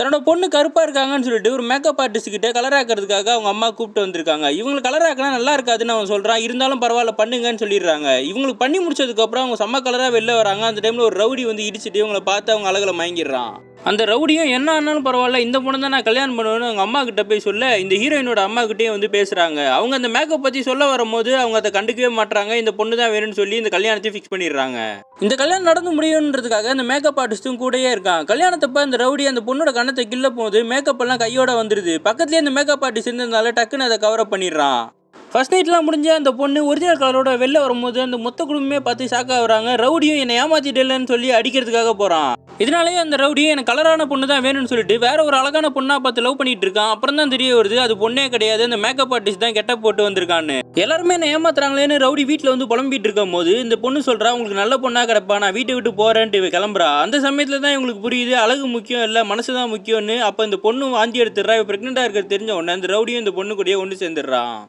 தன்னோட பொண்ணு கருப்பா இருக்காங்கன்னு சொல்லிட்டு ஒரு மேக்கப் ஆர்டிஸ்ட் கிட்ட கலர் ஆக்கிறதுக்காக அவங்க அம்மா கூப்பிட்டு வந்திருக்காங்க. இவங்களுக்கு கலர் ஆக்கினா நல்லா இருக்காதுன்னு அவன் சொல்றான். இருந்தாலும் பரவாயில்ல பண்ணுங்கன்னு சொல்லிடுறாங்க. இவங்களுக்கு பண்ணி முடிச்சதுக்கு அப்புறம் அவங்க செம்ம கலரா வெளில வராங்க. அந்த டைம்ல ஒரு ரவுடி வந்து இடிச்சிட்டு இவங்களை பார்த்து அவங்க அழகுல மயங்கிடுறான். அந்த ரவுடியும் என்ன ஆனாலும் பரவாயில்ல, இந்த பொண்ணு தான் நான் கல்யாணம் பண்ணுவேன்னு அவங்க அம்மா கிட்ட போய் சொல்ல, இந்த ஹீரோயினோட அம்மா கிட்டே வந்து பேசுறாங்க. அவங்க அந்த மேக்கப் பத்தி சொல்ல வரும்போது அவங்க அதை கண்டுக்கவே மாட்டாங்க. இந்த பொண்ணு தான் வேணும்னு சொல்லி இந்த கல்யாணத்தையும் ஃபிக்ஸ் பண்ணிடுறாங்க. இந்த கல்யாணம் நடந்து முடியுன்றதுக்காக அந்த மேக்கப் ஆர்டிஸ்டும் கூடயே இருக்கான். கல்யாணத்தப்ப அந்த ரவுடி அந்த பொண்ணோட கண்ணத்தை கிள்ள போது மேக்கப் எல்லாம் கையோட வந்துருது. பக்கத்துலேயே அந்த மேக்கப் ஆர்டிஸ்ட் இருந்ததுனால டக்குன்னு அதை கவர் அப் பண்ணிடுறான். ஃபர்ஸ்ட் நைட்லாம் முடிஞ்ச அந்த பொண்ணு ஒரிஜினல் கலரோட வெளில வரும்போது அந்த மொத்த குடும்பமே பார்த்து ஷாக் ஆகுறாங்க. ரவுடியும் என்னை ஏமாத்திட்டேன்னு சொல்லி அடிக்கிறதுக்காக போறான். இதனாலேயே அந்த ரவுடியும் எனக்கு கலரான பொண்ணு தான் வேணும்னு சொல்லிட்டு வேற ஒரு அழகான பொண்ணா பார்த்து லவ் பண்ணிட்டு இருக்கான். அப்புறம் தான் தெரிய வருது அது பொண்ணே கிடையாது, அந்த மேக்கப் ஆர்டிஸ்ட் தான் கெட்ட போட்டு வந்திருக்கான்னு. எல்லாருமே என்ன ஏமாத்துறாங்களேன்னு ரவுடி வீட்டில் வந்து புலம்பிட்டு இருக்கும் போது இந்த பொண்ணு சொல்றா, உங்களுக்கு நல்ல பொண்ணா கிடப்பா, நான் வீட்டை விட்டு போறேன்ட்டு கிளம்புறா. அந்த சமயத்துல தான் இவங்களுக்கு புரியுது அழகு முக்கியம் இல்லை மனசு தான் முக்கியம்னு. அப்போ இந்த பொண்ணு வாந்தி எடுத்துடுறா. பிரெக்னெண்டா இருக்கிறது தெரிஞ்ச உடனே அந்த ரவுடியும் இந்த பொண்ணு கூடயே ஒன்று சேர்ந்துடுறான்.